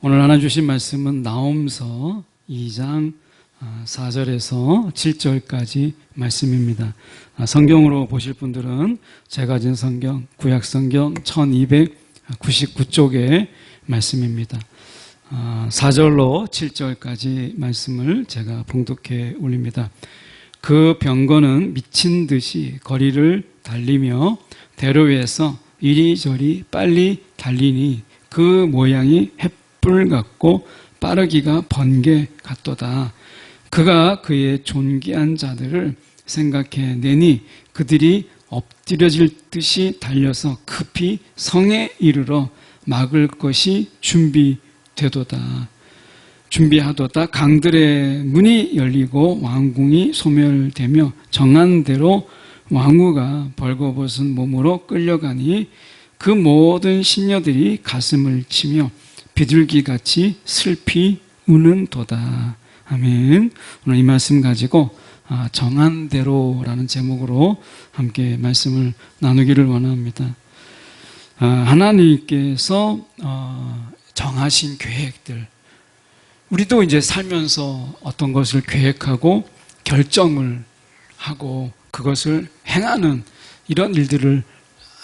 오늘 하나 주신 말씀은 나홈서 2장 4절에서 7절까지 말씀입니다. 성경으로 보실 분들은 제가 가진 성경, 구약성경 1299쪽의 말씀입니다. 4절로 7절까지 말씀을 제가 봉독해 올립니다. 그 병거는 미친 듯이 거리를 달리며 대로 위에서 이리저리 빨리 달리니 그 모양이 횃불 같고 빠르기가 번개 같도다. 그가 그의 존귀한 자들을 생각해 내니 그들이 엎드려질 듯이 달려서 급히 성에 이르러 막을 것이 준비하도다. 강들의 문이 열리고 왕궁이 소멸되며 정한 대로 왕후가 벌거벗은 몸으로 끌려가니 그 모든 신녀들이 가슴을 치며 비둘기같이 슬피 우는도다. 아멘. 오늘 이 말씀 가지고 정한 대로라는 제목으로 함께 말씀을 나누기를 원합니다. 하나님께서 정하신 계획들, 우리도 이제 살면서 어떤 것을 계획하고 결정을 하고 그것을 행하는 이런 일들을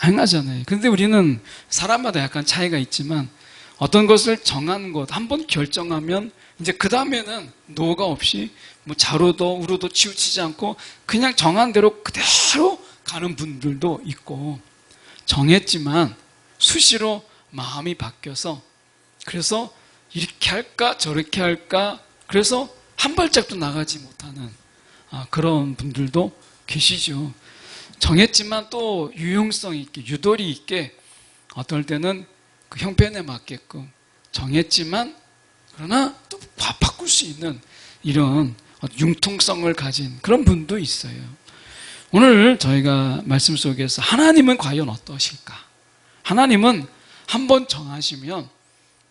행하잖아요. 그런데 우리는 사람마다 약간 차이가 있지만 어떤 것을 정한 것, 한번 결정하면 이제 그 다음에는 노가 없이 뭐 자루도 우루도 치우치지 않고 그냥 정한 대로 그대로 가는 분들도 있고, 정했지만 수시로 마음이 바뀌어서 그래서 이렇게 할까 저렇게 할까 그래서 한 발짝도 나가지 못하는 그런 분들도 계시죠. 정했지만 또 유용성 있게 유도리 있게 어떨 때는 그 형편에 맞게끔 정했지만 그러나 또 바꿀 수 있는 이런 융통성을 가진 그런 분도 있어요. 오늘 저희가 말씀 속에서 하나님은 과연 어떠실까? 하나님은 한번 정하시면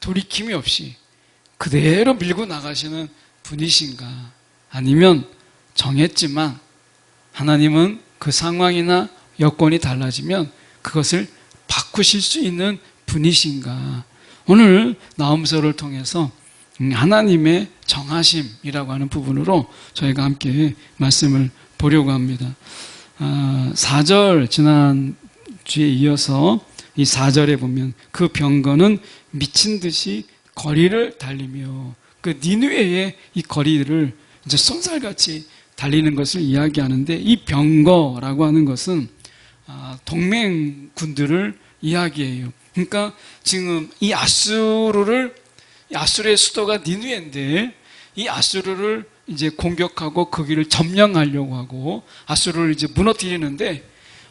돌이킴이 없이 그대로 밀고 나가시는 분이신가? 아니면 정했지만 하나님은 그 상황이나 여건이 달라지면 그것을 바꾸실 수 있는 분이신가? 오늘 나홈서를 통해서 하나님의 정하심이라고 하는 부분으로 저희가 함께 말씀을 보려고 합니다. 4절 지난 주에 이어서 이 4절에 보면 그 병거는 미친 듯이 거리를 달리며 그 니느웨의 이 거리를 이제 쏜살같이 달리는 것을 이야기하는데, 이 병거라고 하는 것은 동맹군들을 이야기해요. 그러니까 지금 이 아수르의 수도가 니느웨인데 이 아수르를 이제 공격하고 거기를 점령하려고 하고 아수르를 이제 무너뜨리는데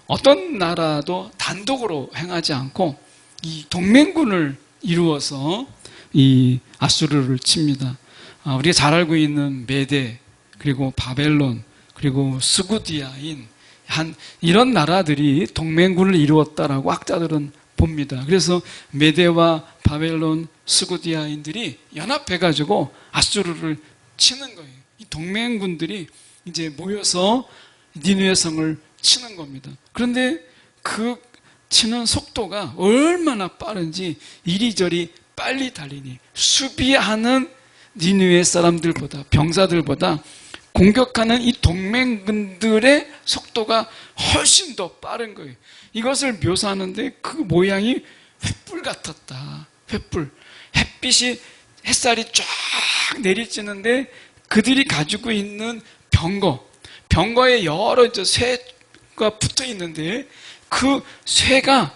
어떤 나라도 단독으로 행하지 않고 이 동맹군을 이루어서 이 아수르를 칩니다. 우리가 잘 알고 있는 메데, 그리고 바벨론, 그리고 스구디아인 이런 나라들이 동맹군을 이루었다라고 학자들은 봅니다. 그래서 메데와 바벨론, 스구디아인들이 연합해가지고 아수르를 치는 거예요. 이 동맹군들이 이제 모여서 니느웨 성을 치는 겁니다. 그런데 그 치는 속도가 얼마나 빠른지 이리저리 빨리 달리니 수비하는 니느웨 사람들보다, 병사들보다 공격하는 이 동맹군들의 속도가 훨씬 더 빠른 거예요. 이것을 묘사하는데 그 모양이 횃불 같았다. 횃불. 햇빛이, 햇살이 쫙 내리쬐는데 그들이 가지고 있는 병거에 여러 쇠가 붙어 있는데 그 쇠가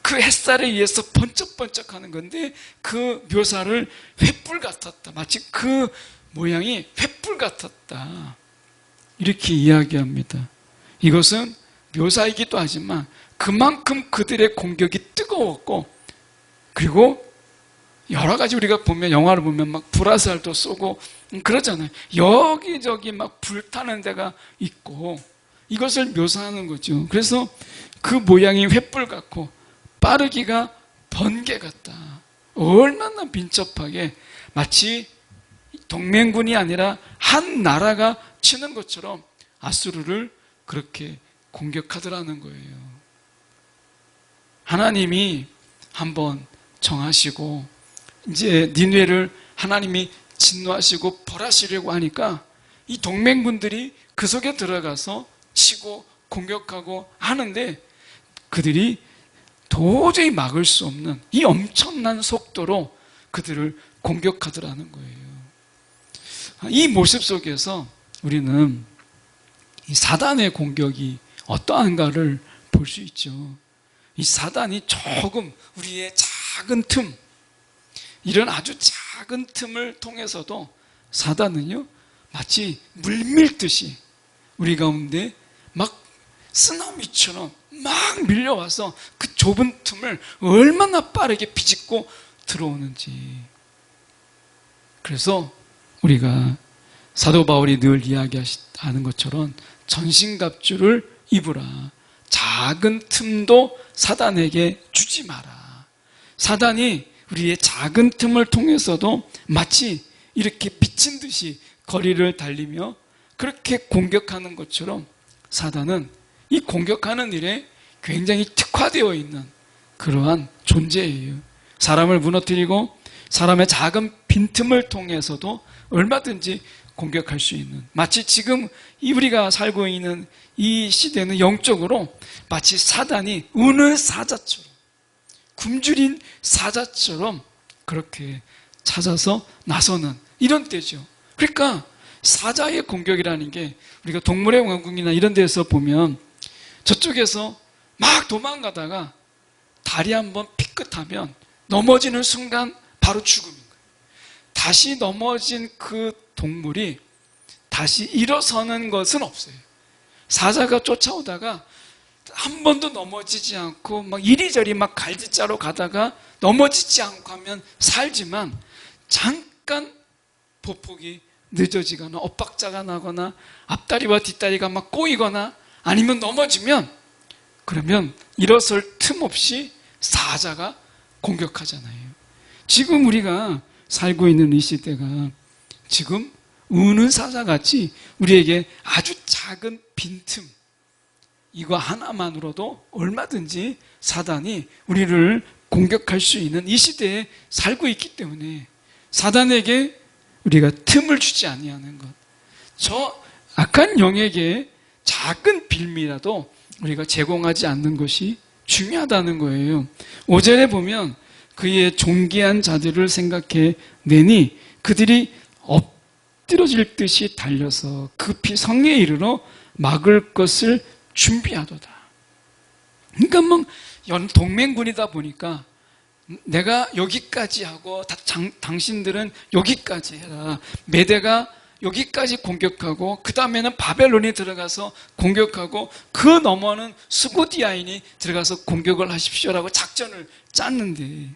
그 햇살에 의해서 번쩍번쩍 하는 건데 그 묘사를 횃불 같았다. 마치 그 모양이 횃불 같았다. 이렇게 이야기합니다. 이것은 묘사이기도 하지만 그만큼 그들의 공격이 뜨거웠고, 그리고 여러 가지 우리가 보면 영화를 보면 막 불화살도 쏘고 그러잖아요. 여기저기 막 불타는 데가 있고 이것을 묘사하는 거죠. 그래서 그 모양이 횃불 같고 빠르기가 번개 같다. 얼마나 민첩하게 마치 동맹군이 아니라 한 나라가 치는 것처럼 아수르를 그렇게 공격하더라는 거예요. 하나님이 한번 정하시고 이제 니느웨를 하나님이 진노하시고 벌하시려고 하니까 이 동맹군들이 그 속에 들어가서 치고 공격하고 하는데 그들이 도저히 막을 수 없는 이 엄청난 속도로 그들을 공격하더라는 거예요. 이 모습 속에서 우리는 이 사단의 공격이 어떠한가를 볼 수 있죠. 이 사단이 조금 우리의 작은 틈, 이런 아주 작은 틈을 통해서도 사단은요, 마치 물밀듯이 우리 가운데 막 쓰나미처럼 막 밀려와서 그 좁은 틈을 얼마나 빠르게 비집고 들어오는지. 그래서 우리가 사도 바울이 늘 이야기하는 것처럼 전신갑주를 입으라. 작은 틈도 사단에게 주지 마라. 사단이 우리의 작은 틈을 통해서도 마치 이렇게 비친 듯이 거리를 달리며 그렇게 공격하는 것처럼 사단은 이 공격하는 일에 굉장히 특화되어 있는 그러한 존재예요. 사람을 무너뜨리고 사람의 작은 빈틈을 통해서도 얼마든지 공격할 수 있는, 마치 지금 우리가 살고 있는 이 시대는 영적으로 마치 사단이 우는 사자처럼, 굶주린 사자처럼 그렇게 찾아서 나서는 이런 때죠. 그러니까 사자의 공격이라는 게 우리가 동물의 왕국이나 이런 데서 보면 저쪽에서 막 도망가다가 다리 한번 삐끗하면 넘어지는 순간 바로 죽음인 거예요. 다시 넘어진 그 동물이 다시 일어서는 것은 없어요. 사자가 쫓아오다가 한 번도 넘어지지 않고 막 이리저리 막 갈지자로 가다가 넘어지지 않고 하면 살지만 잠깐 보폭이 늦어지거나 엇박자가 나거나 앞다리와 뒷다리가 막 꼬이거나 아니면 넘어지면 그러면 일어설 틈 없이 사자가 공격하잖아요. 지금 우리가 살고 있는 이 시대가 지금 우는 사자같이 우리에게 아주 작은 빈틈, 이거 하나만으로도 얼마든지 사단이 우리를 공격할 수 있는 이 시대에 살고 있기 때문에 사단에게 우리가 틈을 주지 아니하는 것, 저 악한 영에게 작은 빌미라도 우리가 제공하지 않는 것이 중요하다는 거예요. 5절에 보면 그의 존귀한 자들을 생각해 내니 그들이 엎드러질 듯이 달려서 급히 성에 이르러 막을 것을 준비하도다. 그러니까 뭐 동맹군이다 보니까 내가 여기까지 하고 당신들은 여기까지 해라. 메대가 여기까지 공격하고 그 다음에는 바벨론이 들어가서 공격하고 그 너머는 수고디아인이 들어가서 공격을 하십시오라고 작전을 짰는데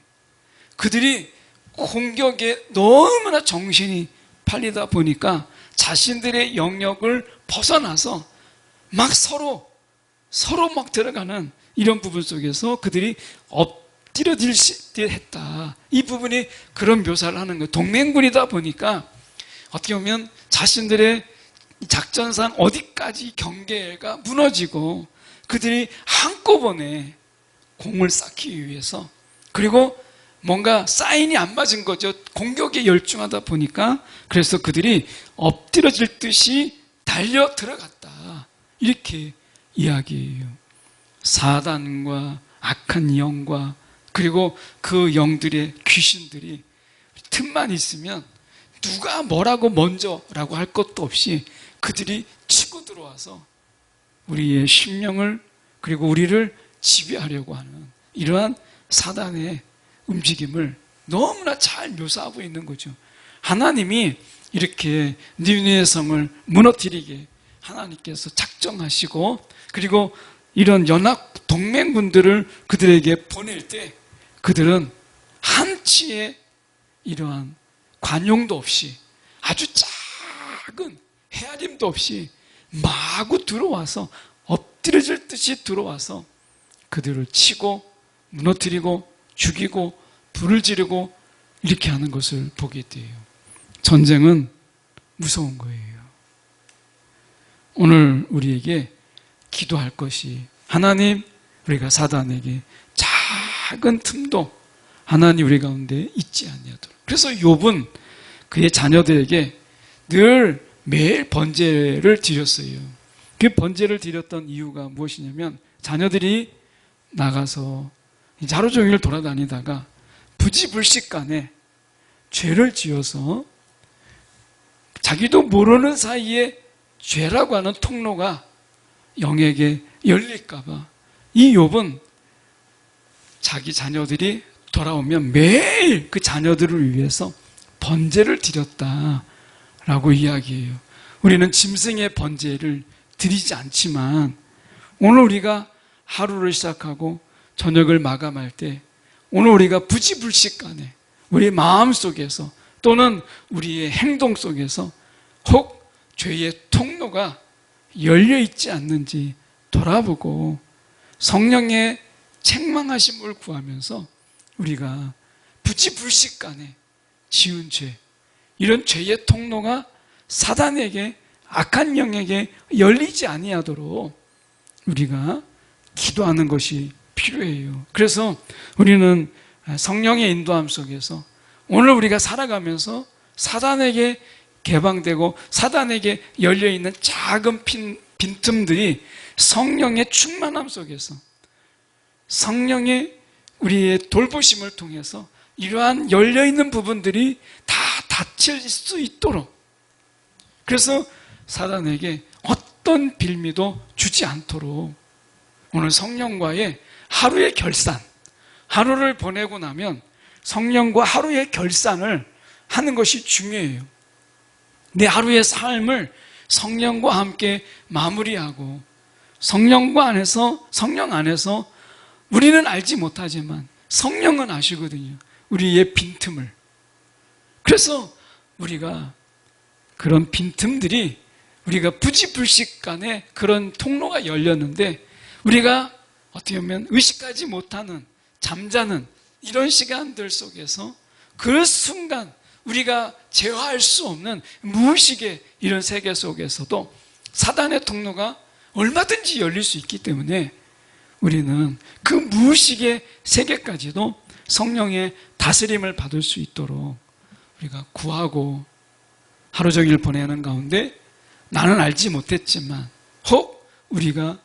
그들이 공격에 너무나 정신이 팔리다 보니까 자신들의 영역을 벗어나서 막 서로 막 들어가는 이런 부분 속에서 그들이 엎드려질 했다. 이 부분이 그런 묘사를 하는 거예요. 동맹군이다 보니까 어떻게 보면 자신들의 작전상 어디까지 경계가 무너지고 그들이 한꺼번에 공을 쌓기 위해서, 그리고 뭔가 사인이 안 맞은 거죠. 공격에 열중하다 보니까. 그래서 그들이 엎드려질 듯이 달려 들어갔다. 이렇게 이야기해요. 사단과 악한 영과 그리고 그 영들의 귀신들이 틈만 있으면 누가 뭐라고 먼저라고 할 것도 없이 그들이 치고 들어와서 우리의 심령을 그리고 우리를 지배하려고 하는 이러한 사단의 움직임을 너무나 잘 묘사하고 있는 거죠. 하나님이 이렇게 니느웨 성을 무너뜨리게 하나님께서 작정하시고 그리고 이런 연합 동맹군들을 그들에게 보낼 때 그들은 한치의 이러한 관용도 없이 아주 작은 헤아림도 없이 마구 들어와서 엎드려질 듯이 들어와서 그들을 치고 무너뜨리고 죽이고 불을 지르고 이렇게 하는 것을 보게 돼요. 전쟁은 무서운 거예요. 오늘 우리에게 기도할 것이 하나님, 우리가 사단에게 작은 틈도 하나님 우리 가운데 있지 아니하도록. 그래서 욥은 그의 자녀들에게 늘 매일 번제를 드렸어요. 그 번제를 드렸던 이유가 무엇이냐면 자녀들이 나가서 이제 하루 종일 돌아다니다가 부지불식간에 죄를 지어서 자기도 모르는 사이에 죄라고 하는 통로가 영에게 열릴까봐 이 욥은 자기 자녀들이 돌아오면 매일 그 자녀들을 위해서 번제를 드렸다라고 이야기해요. 우리는 짐승의 번제를 드리지 않지만 오늘 우리가 하루를 시작하고 저녁을 마감할 때 오늘 우리가 부지불식간에 우리 마음속에서 또는 우리의 행동 속에서 혹 죄의 통로가 열려있지 않는지 돌아보고 성령의 책망하심을 구하면서 우리가 부지불식간에 지은 죄, 이런 죄의 통로가 사단에게, 악한 영에게 열리지 아니하도록 우리가 기도하는 것이 필요해요. 그래서 우리는 성령의 인도함 속에서 오늘 우리가 살아가면서 사단에게 개방되고 사단에게 열려있는 작은 빈틈들이 성령의 충만함 속에서 성령의 우리의 돌보심을 통해서 이러한 열려있는 부분들이 다 닫힐 수 있도록, 그래서 사단에게 어떤 빌미도 주지 않도록 오늘 성령과의 하루의 결산, 하루를 보내고 나면 성령과 하루의 결산을 하는 것이 중요해요. 내 하루의 삶을 성령과 함께 마무리하고 성령 안에서 우리는 알지 못하지만 성령은 아시거든요. 우리의 빈틈을. 그래서 우리가 그런 빈틈들이 우리가 부지불식간에 그런 통로가 열렸는데 우리가 어떻게 보면 의식하지 못하는 잠자는 이런 시간들 속에서 그 순간 우리가 제어할 수 없는 무의식의 이런 세계 속에서도 사단의 통로가 얼마든지 열릴 수 있기 때문에 우리는 그 무의식의 세계까지도 성령의 다스림을 받을 수 있도록 우리가 구하고 하루 종일 보내는 가운데 나는 알지 못했지만 혹 우리가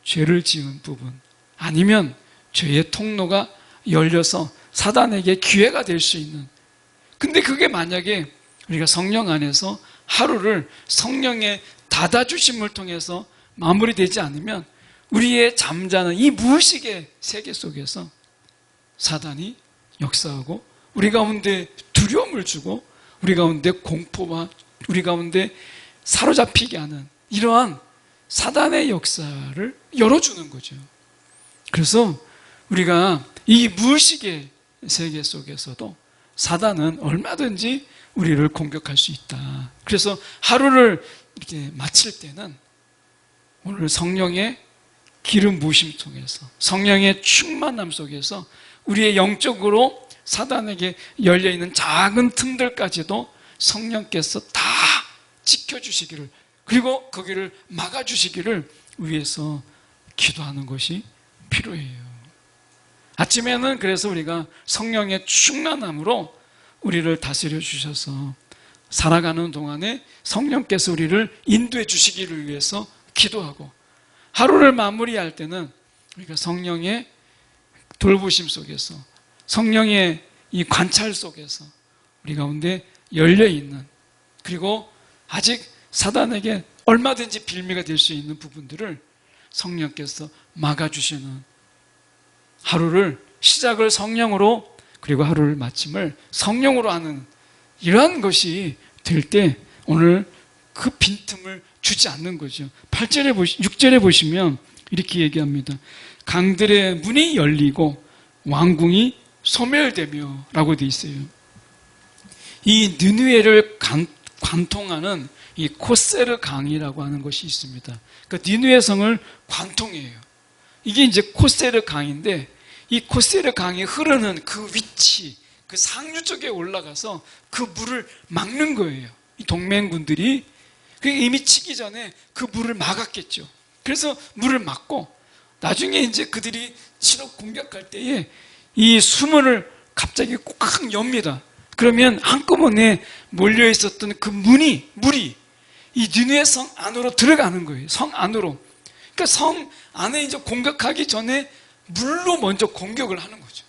죄를 지은 부분 아니면 죄의 통로가 열려서 사단에게 기회가 될 수 있는, 근데 그게 만약에 우리가 성령 안에서 하루를 성령의 닫아주심을 통해서 마무리되지 않으면 우리의 잠자는 이 무의식의 세계 속에서 사단이 역사하고 우리 가운데 두려움을 주고 우리 가운데 공포와 우리 가운데 사로잡히게 하는 이러한 사단의 역사를 열어주는 거죠. 그래서 우리가 이 무의식의 세계 속에서도 사단은 얼마든지 우리를 공격할 수 있다. 그래서 하루를 이렇게 마칠 때는 오늘 성령의 기름 부으심 통해서 성령의 충만함 속에서 우리의 영적으로 사단에게 열려있는 작은 틈들까지도 성령께서 다 지켜주시기를, 그리고 거기를 막아주시기를 위해서 기도하는 것이 필요해요. 아침에는 그래서 우리가 성령의 충만함으로 우리를 다스려 주셔서 살아가는 동안에 성령께서 우리를 인도해 주시기를 위해서 기도하고, 하루를 마무리할 때는 우리가 성령의 돌보심 속에서 성령의 이 관찰 속에서 우리 가운데 열려있는, 그리고 아직 사단에게 얼마든지 빌미가 될 수 있는 부분들을 성령께서 막아주시는 하루를 시작을 성령으로, 그리고 하루를 마침을 성령으로 하는 이러한 것이 될 때 오늘 그 빈틈을 주지 않는 거죠. 6절에 보시면 이렇게 얘기합니다. 강들의 문이 열리고 왕궁이 소멸되며 라고 되어 있어요. 이 느느웨를 관통하는 이 코세르 강이라고 하는 것이 있습니다. 그러니까 니느웨 성을 관통해요. 이게 이제 코세르 강인데 이 코세르 강이 흐르는 그 위치, 그 상류 쪽에 올라가서 그 물을 막는 거예요. 이 동맹군들이 이미 치기 전에 그 물을 막았겠죠. 그래서 물을 막고 나중에 이제 그들이 치러 공격할 때에 이 수문을 갑자기 꽉 엽니다. 그러면 한꺼번에 몰려 있었던 그 물이 이 니느웨 성 안으로 들어가는 거예요. 성 안으로. 그러니까 성 안에 이제 공격하기 전에 물로 먼저 공격을 하는 거죠.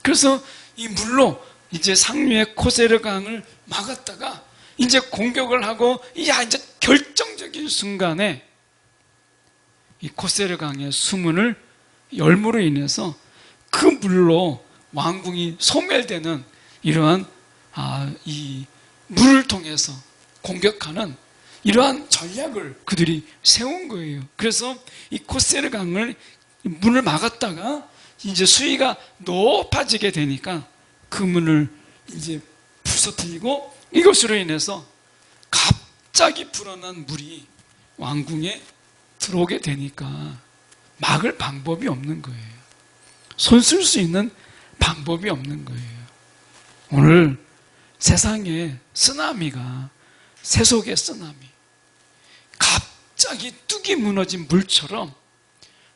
그래서 이 물로 이제 상류의 코세르 강을 막았다가 이제 공격을 하고 이제 결정적인 순간에 이 코세르 강의 수문을 열므로 인해서 그 물로 왕궁이 소멸되는 이러한 이 물을 통해서 공격하는 이러한 전략을 그들이 세운 거예요. 그래서 이 코세르 강을 문을 막았다가 이제 수위가 높아지게 되니까 그 문을 이제 부서뜨리고 이것으로 인해서 갑자기 불어난 물이 왕궁에 들어오게 되니까 막을 방법이 없는 거예요. 손 쓸 수 있는 방법이 없는 거예요. 오늘 세상에 쓰나미가 세속의 쓰나미, 갑자기 뚝이 무너진 물처럼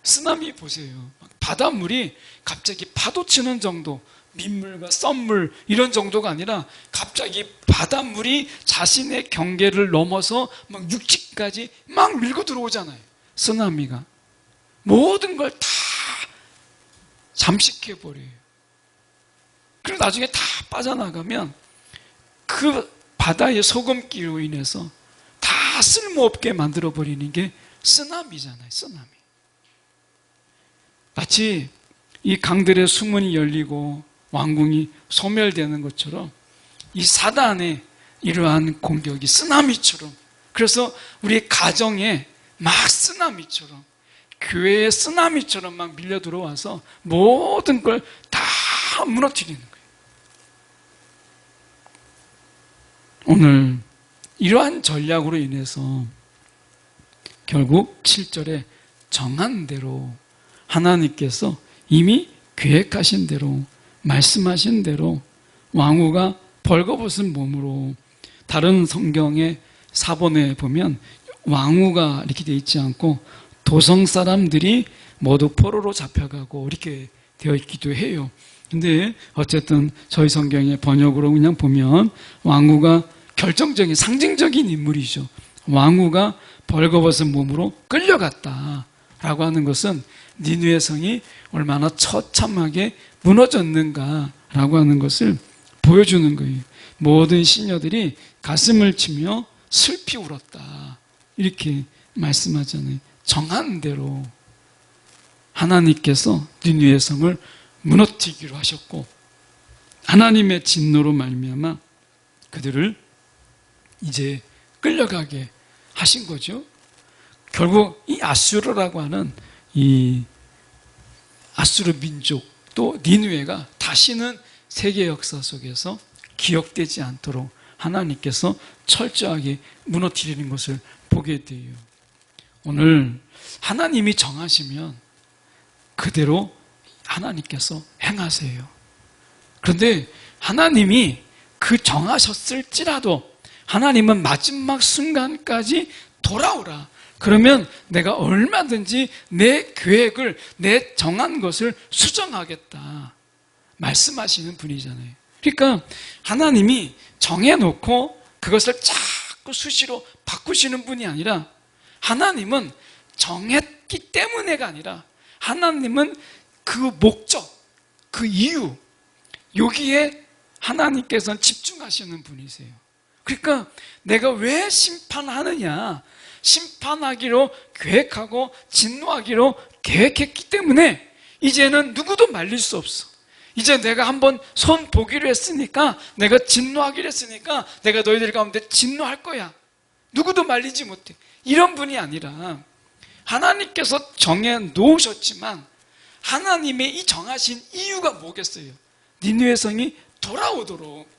쓰나미 보세요. 바닷물이 갑자기 파도 치는 정도, 민물과 썸물 이런 정도가 아니라 갑자기 바닷물이 자신의 경계를 넘어서 막 육지까지 막 밀고 들어오잖아요. 쓰나미가 모든 걸 다 잠식해버려요. 그리고 나중에 다 빠져나가면 그 바다의 소금기로 인해서 다 쓸모없게 만들어버리는 게 쓰나미잖아요. 쓰나미. 마치 이 강들의 수문이 열리고 왕궁이 소멸되는 것처럼 이 사단의 이러한 공격이 쓰나미처럼, 그래서 우리 가정에 막 쓰나미처럼, 교회의 쓰나미처럼 막 밀려 들어와서 모든 걸 다 무너뜨리는 거예요. 오늘 이러한 전략으로 인해서 결국 7절에 정한 대로 하나님께서 이미 계획하신 대로 말씀하신 대로 왕후가 벌거벗은 몸으로, 다른 성경의 사본에 보면 왕후가 이렇게 되어 있지 않고 도성 사람들이 모두 포로로 잡혀가고 이렇게 되어 있기도 해요. 근데 어쨌든 저희 성경의 번역으로 그냥 보면 왕후가 결정적인 상징적인 인물이죠. 왕후가 벌거벗은 몸으로 끌려갔다라고 하는 것은 니느웨 성이 얼마나 처참하게 무너졌는가라고 하는 것을 보여주는 거예요. 모든 시녀들이 가슴을 치며 슬피 울었다, 이렇게 말씀하잖아요. 정한 대로 하나님께서 니느웨 성을 무너뜨리기로 하셨고, 하나님의 진노로 말미암아 그들을 이제 끌려가게 하신 거죠. 결국 이 아수르라고 하는 이 아수르 민족, 또 니느웨가 다시는 세계 역사 속에서 기억되지 않도록 하나님께서 철저하게 무너뜨리는 것을 보게 돼요. 오늘 하나님이 정하시면 그대로 하나님께서 행하세요. 그런데 하나님이 그 정하셨을지라도 하나님은 마지막 순간까지 돌아오라, 그러면 내가 얼마든지 내 계획을, 내 정한 것을 수정하겠다 말씀하시는 분이잖아요. 그러니까 하나님이 정해놓고 그것을 자꾸 수시로 바꾸시는 분이 아니라, 하나님은 정했기 때문에가 아니라 하나님은 그 목적, 그 이유, 여기에 하나님께서는 집중하시는 분이세요. 그러니까 내가 왜 심판하느냐, 심판하기로 계획하고 진노하기로 계획했기 때문에 이제는 누구도 말릴 수 없어. 이제 내가 한번 손 보기로 했으니까, 내가 진노하기로 했으니까 내가 너희들 가운데 진노할 거야. 누구도 말리지 못해. 이런 분이 아니라 하나님께서 정해 놓으셨지만 하나님의 이 정하신 이유가 뭐겠어요? 니느웨 성이 돌아오도록,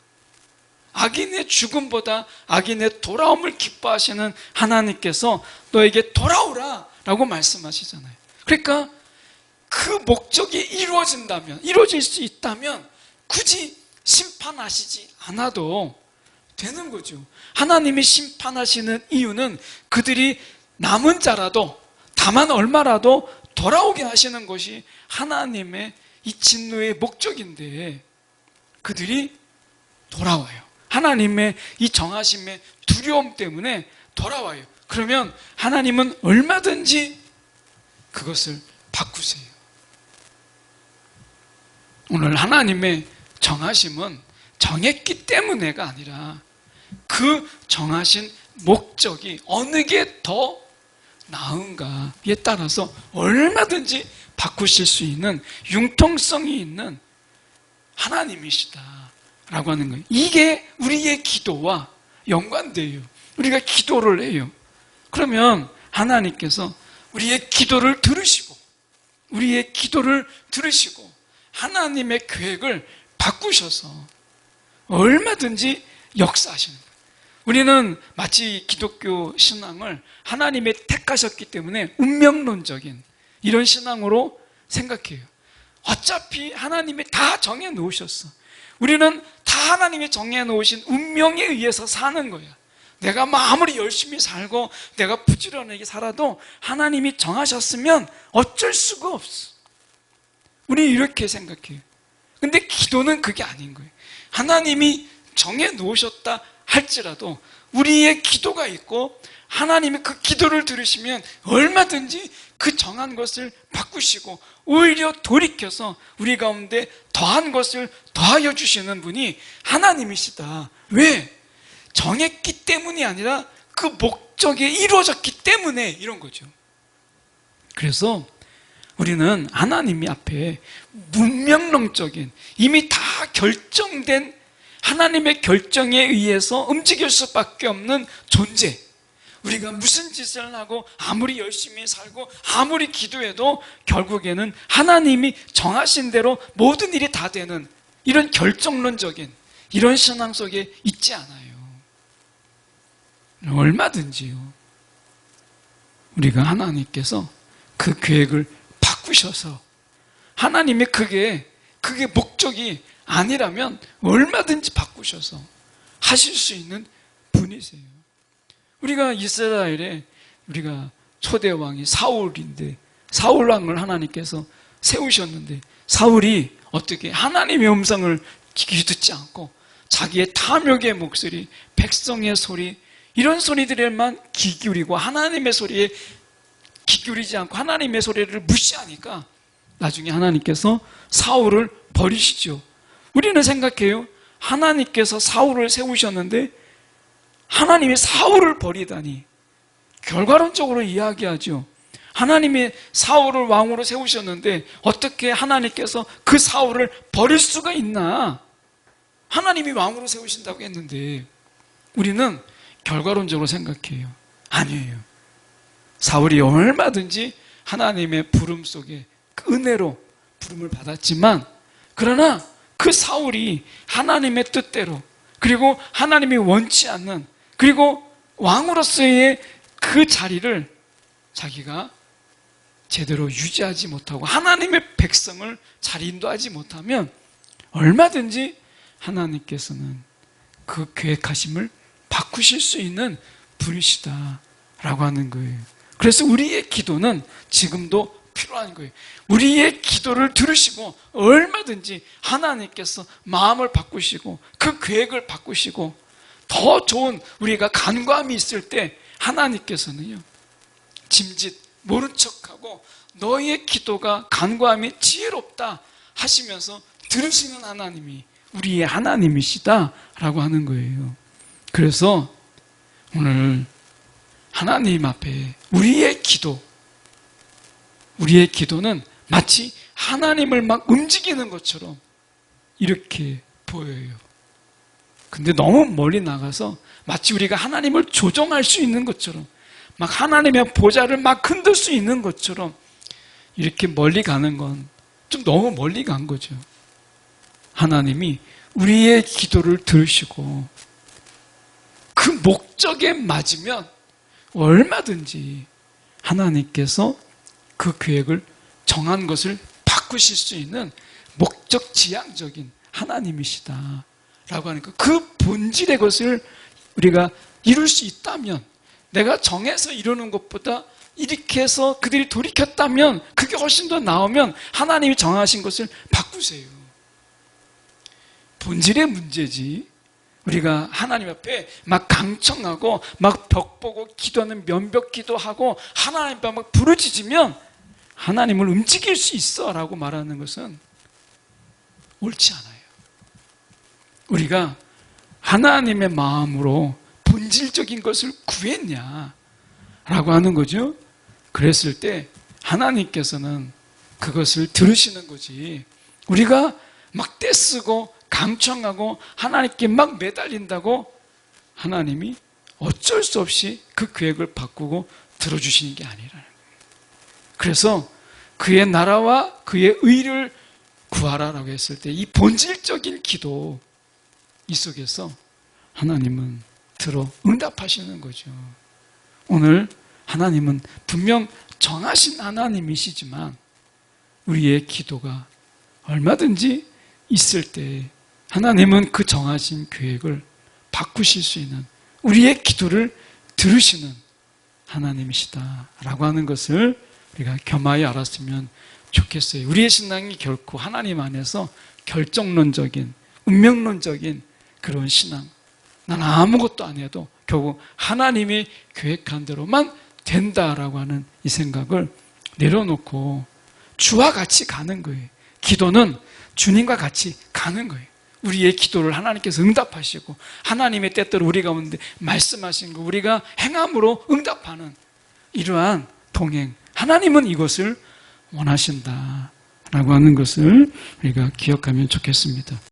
악인의 죽음보다 악인의 돌아옴을 기뻐하시는 하나님께서 너에게 돌아오라 라고 말씀하시잖아요. 그러니까 그 목적이 이루어질 수 있다면 굳이 심판하시지 않아도 되는 거죠. 하나님이 심판하시는 이유는 그들이 남은 자라도, 다만 얼마라도 돌아오게 하시는 것이 하나님의 이 진노의 목적인데, 그들이 돌아와요. 하나님의 이 정하심의 두려움 때문에 돌아와요. 그러면 하나님은 얼마든지 그것을 바꾸세요. 오늘 하나님의 정하심은 정했기 때문에가 아니라 그 정하신 목적이 어느 게 더 나은가에 따라서 얼마든지 바꾸실 수 있는 융통성이 있는 하나님이시다라고 하는 거예요. 이게 우리의 기도와 연관돼요. 우리가 기도를 해요. 그러면 하나님께서 우리의 기도를 들으시고 하나님의 계획을 바꾸셔서 얼마든지 역사하시는 거예요. 우리는 마치 기독교 신앙을 하나님이 택하셨기 때문에 운명론적인 이런 신앙으로 생각해요. 어차피 하나님이 다 정해놓으셨어. 우리는 다 하나님이 정해놓으신 운명에 의해서 사는 거야. 내가 아무리 열심히 살고 내가 부지런하게 살아도 하나님이 정하셨으면 어쩔 수가 없어. 우리 이렇게 생각해요. 근데 기도는 그게 아닌 거예요. 하나님이 정해놓으셨다 할지라도 우리의 기도가 있고 하나님이 그 기도를 들으시면 얼마든지 그 정한 것을 바꾸시고 오히려 돌이켜서 우리 가운데 더한 것을 더하여 주시는 분이 하나님이시다. 왜? 정했기 때문이 아니라 그 목적이 이루어졌기 때문에 이런 거죠. 그래서 우리는 하나님이 앞에 문명론적인 이미 다 결정된 하나님의 결정에 의해서 움직일 수밖에 없는 존재, 우리가 무슨 짓을 하고 아무리 열심히 살고 아무리 기도해도 결국에는 하나님이 정하신 대로 모든 일이 다 되는 이런 결정론적인 이런 신앙 속에 있지 않아요. 얼마든지요. 우리가 하나님께서 그 계획을 바꾸셔서 하나님의 그게 목적이 아니라면 얼마든지 바꾸셔서 하실 수 있는 분이세요. 우리가 이스라엘에 우리가 초대 왕이 사울인데 사울 왕을 하나님께서 세우셨는데 사울이 어떻게 하나님의 음성을 귀 듣지 않고 자기의 탐욕의 목소리, 백성의 소리 이런 소리들에만 귀 기울이고 하나님의 소리에 귀 기울이지 않고 하나님의 소리를 무시하니까 나중에 하나님께서 사울을 버리시죠. 우리는 생각해요. 하나님께서 사울을 세우셨는데 하나님이 사울을 버리다니. 결과론적으로 이야기하죠. 하나님이 사울을 왕으로 세우셨는데 어떻게 하나님께서 그 사울을 버릴 수가 있나? 하나님이 왕으로 세우신다고 했는데 우리는 결과론적으로 생각해요. 아니에요. 사울이 얼마든지 하나님의 부름 속에 그 은혜로 부름을 받았지만 그러나 그 사울이 하나님의 뜻대로 그리고 하나님이 원치 않는 그리고 왕으로서의 그 자리를 자기가 제대로 유지하지 못하고 하나님의 백성을 잘 인도하지 못하면 얼마든지 하나님께서는 그 계획하심을 바꾸실 수 있는 분이시다라고 하는 거예요. 그래서 우리의 기도는 지금도 필요한 거예요. 우리의 기도를 들으시고 얼마든지 하나님께서 마음을 바꾸시고 그 계획을 바꾸시고 더 좋은 우리가 간과함이 있을 때 하나님께서는요 짐짓 모른 척하고 너희의 기도가 간과함이 지혜롭다 하시면서 들으시는 하나님이 우리의 하나님이시다라고 하는 거예요. 그래서 오늘 하나님 앞에 우리의 기도는 마치 하나님을 막 움직이는 것처럼 이렇게 보여요. 근데 너무 멀리 나가서 마치 우리가 하나님을 조종할 수 있는 것처럼 막 하나님의 보좌를 막 흔들 수 있는 것처럼 이렇게 멀리 가는 건 좀 너무 멀리 간 거죠. 하나님이 우리의 기도를 들으시고 그 목적에 맞으면 얼마든지 하나님께서 그 계획을 정한 것을 바꾸실 수 있는 목적 지향적인 하나님이시다 라고 하니까 그 본질의 것을 우리가 이룰 수 있다면 내가 정해서 이루는 것보다 이렇게 해서 그들이 돌이켰다면 그게 훨씬 더 나으면 하나님이 정하신 것을 바꾸세요. 본질의 문제지. 우리가 하나님 앞에 막 강청하고 막 벽 보고 기도하는 면벽 기도하고 하나님 앞에 막 부르짖으면 하나님을 움직일 수 있어 라고 말하는 것은 옳지 않아요. 우리가 하나님의 마음으로 본질적인 것을 구했냐 라고 하는 거죠. 그랬을 때 하나님께서는 그것을 들으시는 거지. 우리가 막 떼쓰고 강청하고 하나님께 막 매달린다고 하나님이 어쩔 수 없이 그 계획을 바꾸고 들어주시는 게 아니라는 거예요. 그래서 그의 나라와 그의 의를 구하라라고 했을 때 이 본질적인 기도 이 속에서 하나님은 들어 응답하시는 거죠. 오늘 하나님은 분명 정하신 하나님이시지만 우리의 기도가 얼마든지 있을 때 하나님은 그 정하신 계획을 바꾸실 수 있는 우리의 기도를 들으시는 하나님이시다라고 하는 것을 우리가 겸하여 알았으면 좋겠어요. 우리의 신앙이 결코 하나님 안에서 결정론적인 운명론적인 그런 신앙, 난 아무것도 안 해도 결국 하나님이 계획한 대로만 된다라고 하는 이 생각을 내려놓고 주와 같이 가는 거예요. 기도는 주님과 같이 가는 거예요. 우리의 기도를 하나님께서 응답하시고 하나님의 때때로 우리 가운데 말씀하신 거 우리가 행함으로 응답하는 이러한 동행, 하나님은 이것을 원하신다라고 하는 것을 우리가 기억하면 좋겠습니다.